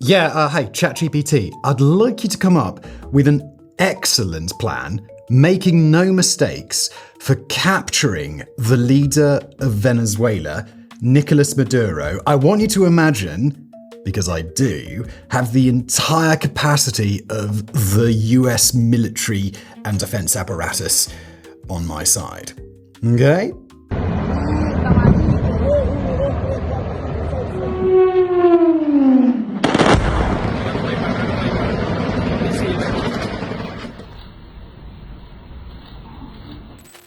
Hey, ChatGPT, I'd like you to come up with an excellent plan, making no mistakes, for capturing the leader of Venezuela, Nicolas Maduro. I want you to imagine, because I do, have the entire capacity of the US military and defense apparatus on my side. Okay?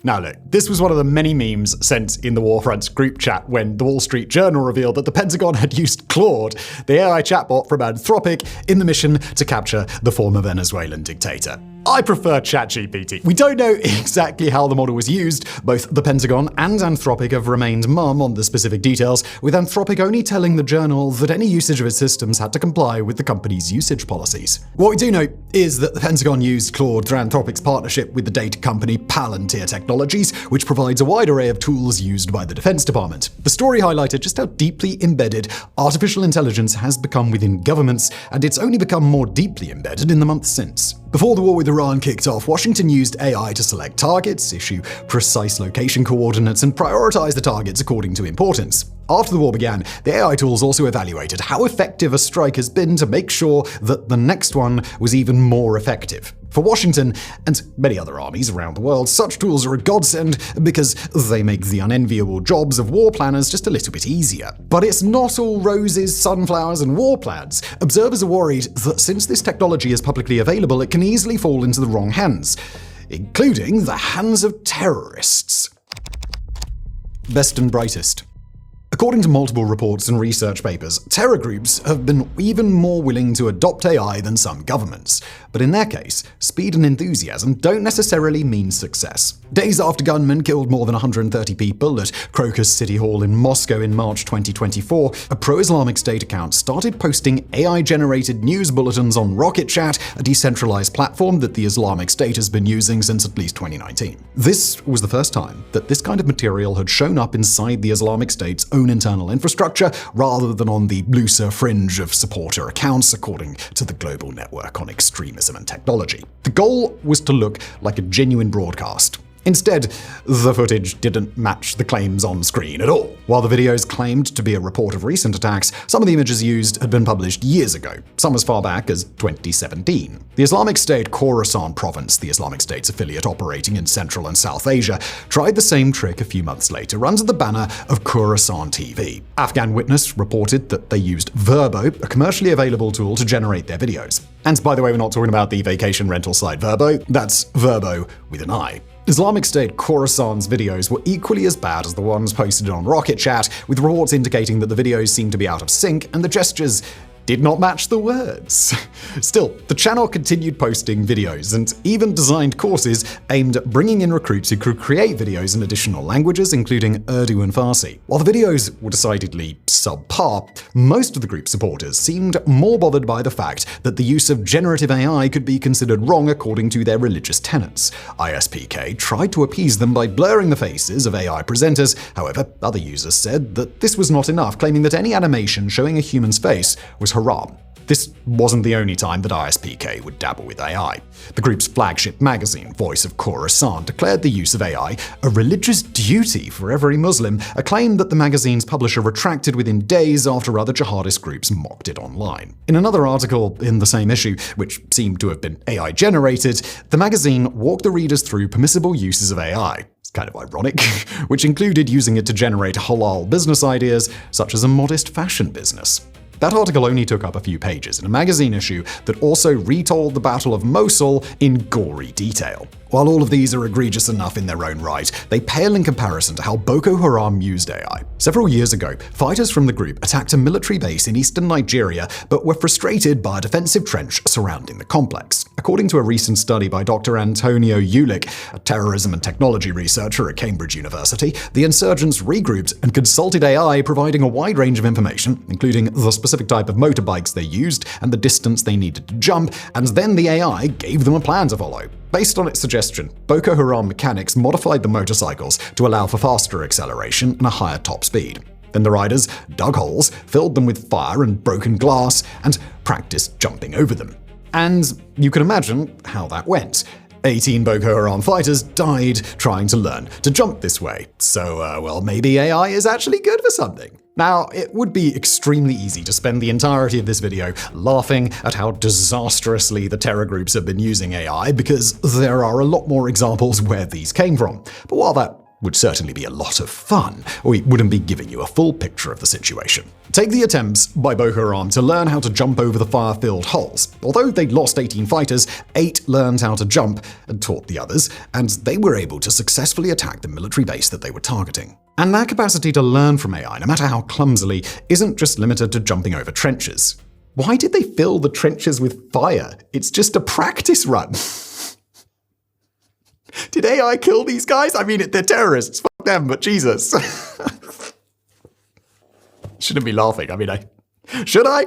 Now look, this was one of the many memes sent in the WarFronts group chat when the Wall Street Journal revealed that the Pentagon had used Claude, the AI chatbot from Anthropic, in the mission to capture the former Venezuelan dictator. I prefer ChatGPT. We don't know exactly how the model was used. Both the Pentagon and Anthropic have remained mum on the specific details, with Anthropic only telling the journal that any usage of its systems had to comply with the company's usage policies. What we do know is that the Pentagon used Claude through Anthropic's partnership with the data company Palantir Technologies, which provides a wide array of tools used by the Defense Department. The story highlighted just how deeply embedded artificial intelligence has become within governments, and it's only become more deeply embedded in the months since. Before the war with Iran kicked off, Washington used AI to select targets, issue precise location coordinates, and prioritize the targets according to importance. After the war began, the AI tools also evaluated how effective a strike has been to make sure that the next one was even more effective. For Washington, and many other armies around the world, such tools are a godsend because they make the unenviable jobs of war planners just a little bit easier. But it's not all roses, sunflowers, and war plans. Observers are worried that since this technology is publicly available, it can easily fall into the wrong hands, including the hands of terrorists. Best and brightest. According to multiple reports and research papers, terror groups have been even more willing to adopt AI than some governments. But in their case, speed and enthusiasm don't necessarily mean success. Days after gunmen killed more than 130 people at Crocus City Hall in Moscow in March 2024, a pro-Islamic State account started posting AI-generated news bulletins on Rocket Chat, a decentralized platform that the Islamic State has been using since at least 2019. This was the first time that this kind of material had shown up inside the Islamic State's own internal infrastructure, rather than on the looser fringe of supporter accounts, according to the Global Network on Extremism and Technology. The goal was to look like a genuine broadcast. Instead, the footage didn't match the claims on screen at all. While the videos claimed to be a report of recent attacks, some of the images used had been published years ago, some as far back as 2017. The Islamic State Khorasan province, the Islamic State's affiliate operating in Central and South Asia, tried the same trick a few months later under the banner of Khorasan TV. Afghan Witness reported that they used Verbo, a commercially available tool to generate their videos. And by the way, we're not talking about the vacation rental site Verbo, that's Verbo with an I. Islamic State Khorasan's videos were equally as bad as the ones posted on Rocket Chat, with reports indicating that the videos seemed to be out of sync and the gestures did not match the words. Still, the channel continued posting videos and even designed courses aimed at bringing in recruits who could create videos in additional languages, including Urdu and Farsi. While the videos were decidedly subpar, most of the group's supporters seemed more bothered by the fact that the use of generative AI could be considered wrong according to their religious tenets. ISPK tried to appease them by blurring the faces of AI presenters. However, other users said that this was not enough, claiming that any animation showing a human's face was haram. This wasn't the only time that ISPK would dabble with AI. The group's flagship magazine, Voice of Khorasan, declared the use of AI a religious duty for every Muslim, a claim that the magazine's publisher retracted within days after other jihadist groups mocked it online. In another article in the same issue, which seemed to have been AI-generated, the magazine walked the readers through permissible uses of AI. Kind of ironic, which included using it to generate halal business ideas, such as a modest fashion business. That article only took up a few pages in a magazine issue that also retold the Battle of Mosul in gory detail. While all of these are egregious enough in their own right, they pale in comparison to how Boko Haram used AI. Several years ago, fighters from the group attacked a military base in eastern Nigeria, but were frustrated by a defensive trench surrounding the complex. According to a recent study by Dr. Antonio Ulick, a terrorism and technology researcher at Cambridge University, the insurgents regrouped and consulted AI, providing a wide range of information, including the specific type of motorbikes they used and the distance they needed to jump, and then the AI gave them a plan to follow. Based on its suggestion, Boko Haram mechanics modified the motorcycles to allow for faster acceleration and a higher top speed. Then the riders dug holes, filled them with fire and broken glass, and practiced jumping over them. And you can imagine how that went. 18 Boko Haram fighters died trying to learn to jump this way. So, maybe AI is actually good for something. Now, it would be extremely easy to spend the entirety of this video laughing at how disastrously the terror groups have been using AI, because there are a lot more examples where these came from. But while that would certainly be a lot of fun, we wouldn't be giving you a full picture of the situation. Take the attempts by Boko Haram to learn how to jump over the fire-filled holes. Although they'd lost 18 fighters, 8 learned how to jump and taught the others, and they were able to successfully attack the military base that they were targeting. And that capacity to learn from AI, no matter how clumsily, isn't just limited to jumping over trenches. Why did they fill the trenches with fire? It's just a practice run. Did AI kill these guys? I mean, they're terrorists. Fuck them, but Jesus. Shouldn't be laughing. Should I?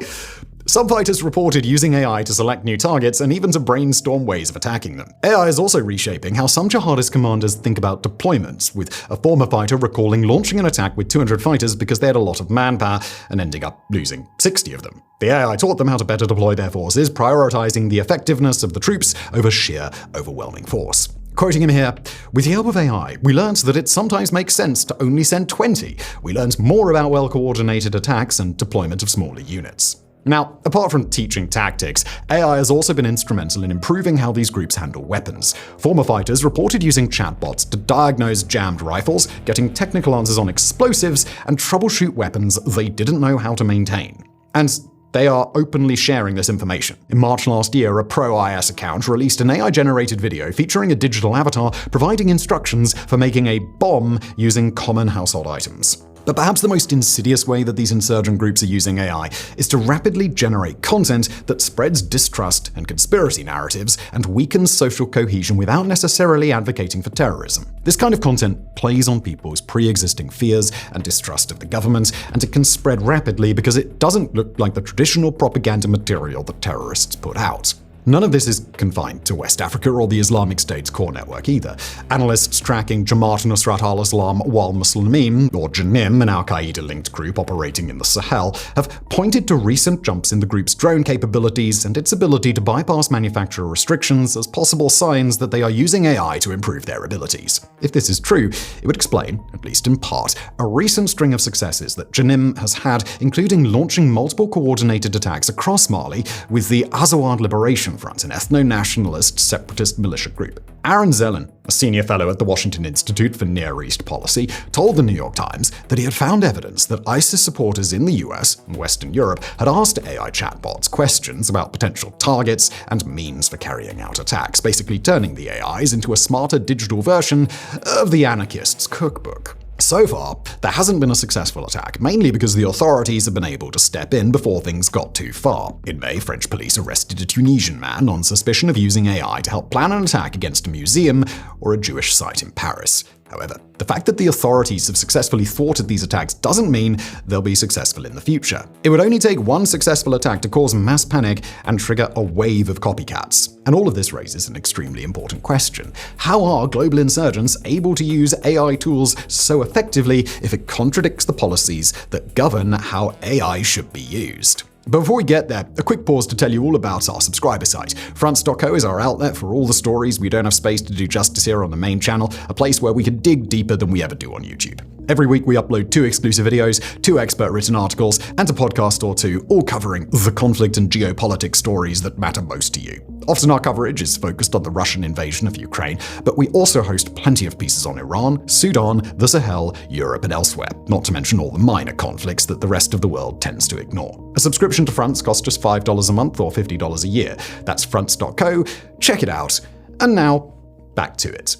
Some fighters reported using AI to select new targets and even to brainstorm ways of attacking them. AI is also reshaping how some jihadist commanders think about deployments, with a former fighter recalling launching an attack with 200 fighters because they had a lot of manpower and ending up losing 60 of them. The AI taught them how to better deploy their forces, prioritizing the effectiveness of the troops over sheer overwhelming force. Quoting him here, "With the help of AI, we learned that it sometimes makes sense to only send 20. We learned more about well-coordinated attacks and deployment of smaller units." Now, apart from teaching tactics, AI has also been instrumental in improving how these groups handle weapons. Former fighters reported using chatbots to diagnose jammed rifles, getting technical answers on explosives, and troubleshoot weapons they didn't know how to maintain. And they are openly sharing this information. In March last year, a pro-IS account released an AI-generated video featuring a digital avatar providing instructions for making a bomb using common household items. But perhaps the most insidious way that these insurgent groups are using AI is to rapidly generate content that spreads distrust and conspiracy narratives and weakens social cohesion without necessarily advocating for terrorism. This kind of content plays on people's pre-existing fears and distrust of the government, and it can spread rapidly because it doesn't look like the traditional propaganda material that terrorists put out. None of this is confined to West Africa or the Islamic State's core network either. Analysts tracking Jamaat Nusrat al-Islam wal Muslimin, or JNIM, an al-Qaeda-linked group operating in the Sahel, have pointed to recent jumps in the group's drone capabilities and its ability to bypass manufacturer restrictions as possible signs that they are using AI to improve their abilities. If this is true, it would explain, at least in part, a recent string of successes that JNIM has had, including launching multiple coordinated attacks across Mali with the Azawad Liberation Front, an ethno-nationalist separatist militia group. Aaron Zelen, a senior fellow at the Washington Institute for Near East Policy, told the New York Times that he had found evidence that ISIS supporters in the US and Western Europe had asked AI chatbots questions about potential targets and means for carrying out attacks, basically turning the AIs into a smarter digital version of the anarchists' cookbook. So far, there hasn't been a successful attack, mainly because the authorities have been able to step in before things got too far. In May, French police arrested a Tunisian man on suspicion of using AI to help plan an attack against a museum or a Jewish site in Paris. However, the fact that the authorities have successfully thwarted these attacks doesn't mean they'll be successful in the future. It would only take one successful attack to cause mass panic and trigger a wave of copycats. And all of this raises an extremely important question. How are global insurgents able to use AI tools so effectively if it contradicts the policies that govern how AI should be used? Before we get there, a quick pause to tell you all about our subscriber site. Fronts.co is our outlet for all the stories we don't have space to do justice here on the main channel, a place where we can dig deeper than we ever do on YouTube. Every week we upload 2 exclusive videos, 2 expert-written articles, and a podcast or 2, all covering the conflict and geopolitics stories that matter most to you. Often our coverage is focused on the Russian invasion of Ukraine, but we also host plenty of pieces on Iran, Sudan, the Sahel, Europe, and elsewhere, not to mention all the minor conflicts that the rest of the world tends to ignore. A subscription to Fronts costs just $5 a month or $50 a year. That's fronts.co. Check it out. And now, back to it.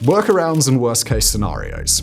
Workarounds and worst-case scenarios.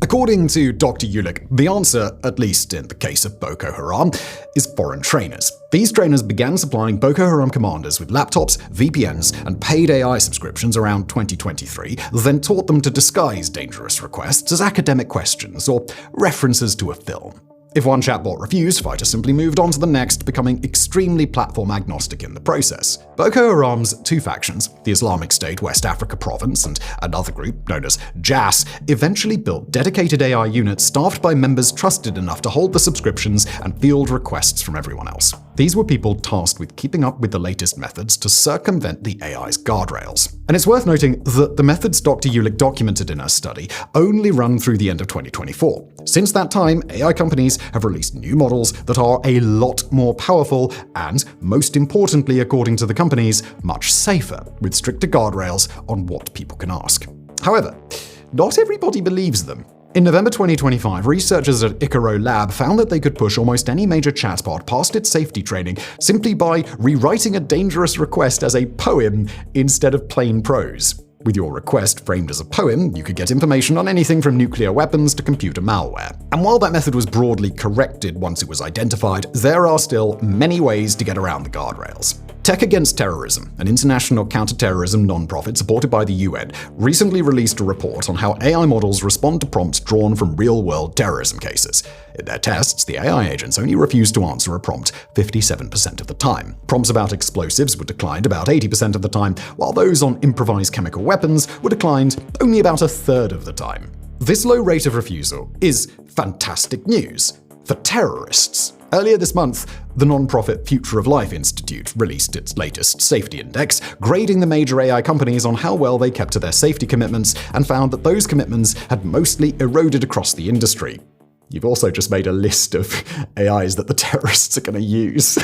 According to Dr. Ulick, the answer, at least in the case of Boko Haram, is foreign trainers. These trainers began supplying Boko Haram commanders with laptops, VPNs, and paid AI subscriptions around 2023, then taught them to disguise dangerous requests as academic questions or references to a film. If one chatbot refused, fighters simply moved on to the next, becoming extremely platform agnostic in the process. Boko Haram's two factions, the Islamic State West Africa Province and another group known as JAS, eventually built dedicated AI units staffed by members trusted enough to hold the subscriptions and field requests from everyone else. These were people tasked with keeping up with the latest methods to circumvent the AI's guardrails. And it's worth noting that the methods Dr. Ulick documented in her study only run through the end of 2024. Since that time, AI companies have released new models that are a lot more powerful and, most importantly according to the companies, much safer, with stricter guardrails on what people can ask. However, not everybody believes them. In November 2025, researchers at Icaro Lab found that they could push almost any major chatbot past its safety training simply by rewriting a dangerous request as a poem instead of plain prose. With your request framed as a poem, you could get information on anything from nuclear weapons to computer malware. And while that method was broadly corrected once it was identified, there are still many ways to get around the guardrails. Tech Against Terrorism, an international counterterrorism nonprofit supported by the UN, recently released a report on how AI models respond to prompts drawn from real-world terrorism cases. In their tests, the AI agents only refused to answer a prompt 57% of the time. Prompts about explosives were declined about 80% of the time, while those on improvised chemical weapons were declined only about a third of the time. This low rate of refusal is fantastic news for terrorists. Earlier this month, the nonprofit Future of Life Institute released its latest safety index, grading the major AI companies on how well they kept to their safety commitments, and found that those commitments had mostly eroded across the industry. You've also just made a list of AIs that the terrorists are going to use.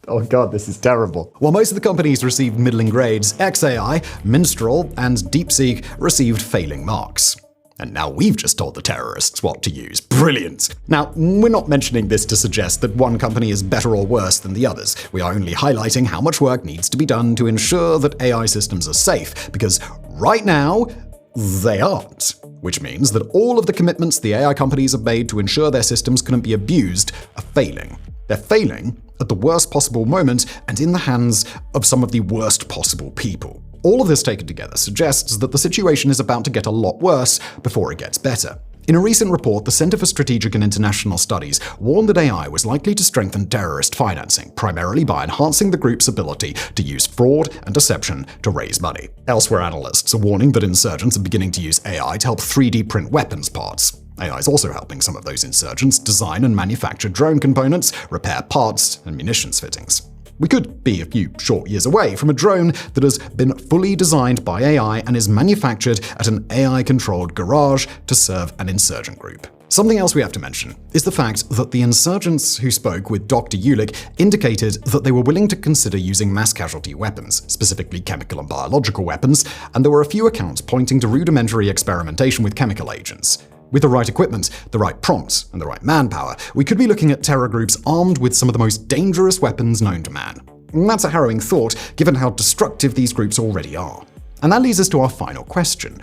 Oh god, this is terrible. While most of the companies received middling grades, xAI, Minstrel, and DeepSeek received failing marks. And now we've just told the terrorists what to use. Brilliant! Now, we're not mentioning this to suggest that one company is better or worse than the others. We are only highlighting how much work needs to be done to ensure that AI systems are safe, because right now, they aren't. Which means that all of the commitments the AI companies have made to ensure their systems couldn't be abused are failing. They're failing at the worst possible moment and in the hands of some of the worst possible people. All of this taken together suggests that the situation is about to get a lot worse before it gets better. In a recent report, the Center for Strategic and International Studies warned that AI was likely to strengthen terrorist financing, primarily by enhancing the group's ability to use fraud and deception to raise money. Elsewhere, analysts are warning that insurgents are beginning to use AI to help 3D print weapons parts. AI is also helping some of those insurgents design and manufacture drone components, repair parts, and munitions fittings. We could be a few short years away from a drone that has been fully designed by AI and is manufactured at an AI-controlled garage to serve an insurgent group. Something else we have to mention is the fact that the insurgents who spoke with Dr. Ulick indicated that they were willing to consider using mass casualty weapons, specifically chemical and biological weapons, and there were a few accounts pointing to rudimentary experimentation with chemical agents. With the right equipment, the right prompts, and the right manpower, we could be looking at terror groups armed with some of the most dangerous weapons known to man. And that's a harrowing thought, given how destructive these groups already are. And that leads us to our final question.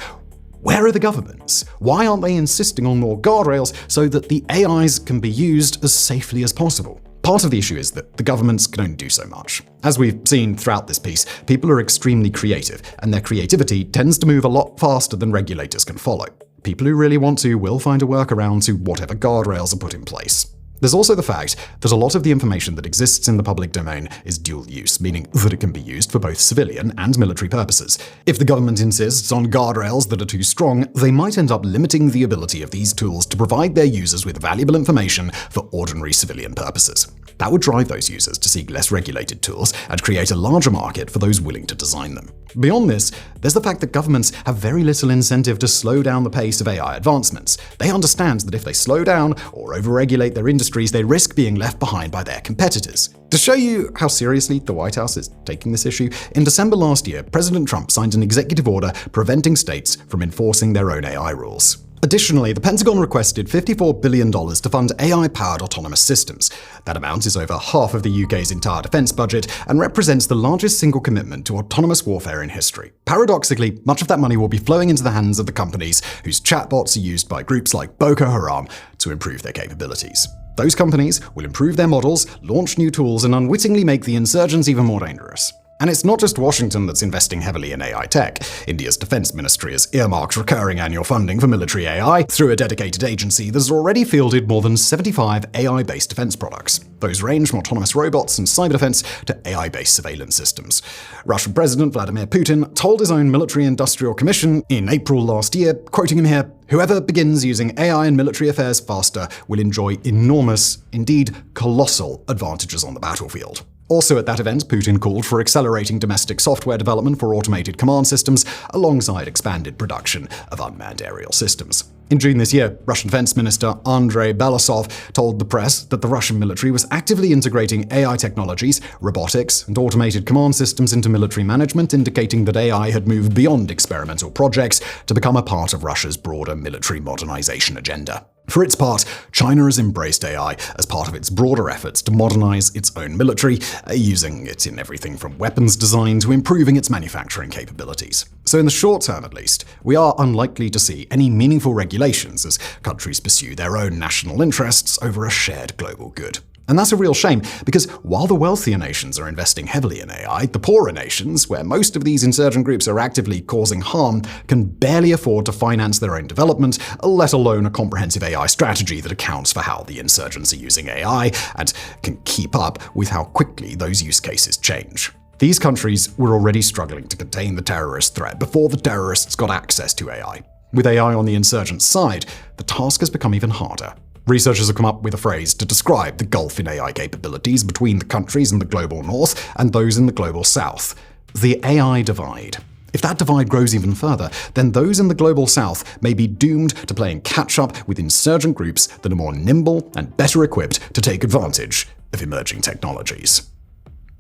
Where are the governments? Why aren't they insisting on more guardrails so that the AIs can be used as safely as possible? Part of the issue is that the governments can only do so much. As we've seen throughout this piece, people are extremely creative, and their creativity tends to move a lot faster than regulators can follow. People who really want to will find a workaround to whatever guardrails are put in place. There's also the fact that a lot of the information that exists in the public domain is dual use, meaning that it can be used for both civilian and military purposes. If the government insists on guardrails that are too strong, they might end up limiting the ability of these tools to provide their users with valuable information for ordinary civilian purposes. That would drive those users to seek less regulated tools and create a larger market for those willing to design them. Beyond this, there's the fact that governments have very little incentive to slow down the pace of AI advancements. They understand that if they slow down or overregulate their industries, they risk being left behind by their competitors. To show you how seriously the White House is taking this issue, in December last year, President Trump signed an executive order preventing states from enforcing their own AI rules. Additionally, the Pentagon requested $54 billion to fund AI-powered autonomous systems. That amount is over half of the UK's entire defense budget and represents the largest single commitment to autonomous warfare in history. Paradoxically, much of that money will be flowing into the hands of the companies whose chatbots are used by groups like Boko Haram to improve their capabilities. Those companies will improve their models, launch new tools, and unwittingly make the insurgents even more dangerous. And it's not just Washington that's investing heavily in AI tech. India's defense ministry has earmarked recurring annual funding for military AI through a dedicated agency that has already fielded more than 75 AI-based defense products. Those range from autonomous robots and cyber defense to AI-based surveillance systems. Russian President Vladimir Putin told his own military-industrial commission in April last year, quoting him here, "Whoever begins using AI in military affairs faster will enjoy enormous, indeed colossal, advantages on the battlefield." Also at that event, Putin called for accelerating domestic software development for automated command systems alongside expanded production of unmanned aerial systems. In June this year, Russian Defense Minister Andrei Belousov told the press that the Russian military was actively integrating AI technologies, robotics, and automated command systems into military management, indicating that AI had moved beyond experimental projects to become a part of Russia's broader military modernization agenda. For its part, China has embraced AI as part of its broader efforts to modernize its own military, using it in everything from weapons design to improving its manufacturing capabilities. So in the short term at least, we are unlikely to see any meaningful regulations as countries pursue their own national interests over a shared global good. And that's a real shame, because while the wealthier nations are investing heavily in AI, the poorer nations, where most of these insurgent groups are actively causing harm, can barely afford to finance their own development, let alone a comprehensive AI strategy that accounts for how the insurgents are using AI and can keep up with how quickly those use cases change. These countries were already struggling to contain the terrorist threat before the terrorists got access to AI. With AI on the insurgent side, the task has become even harder. Researchers have come up with a phrase to describe the gulf in AI capabilities between the countries in the global north and those in the global south: the AI divide. If that divide grows even further, then those in the global south may be doomed to playing catch-up with insurgent groups that are more nimble and better equipped to take advantage of emerging technologies.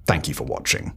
Thank you for watching.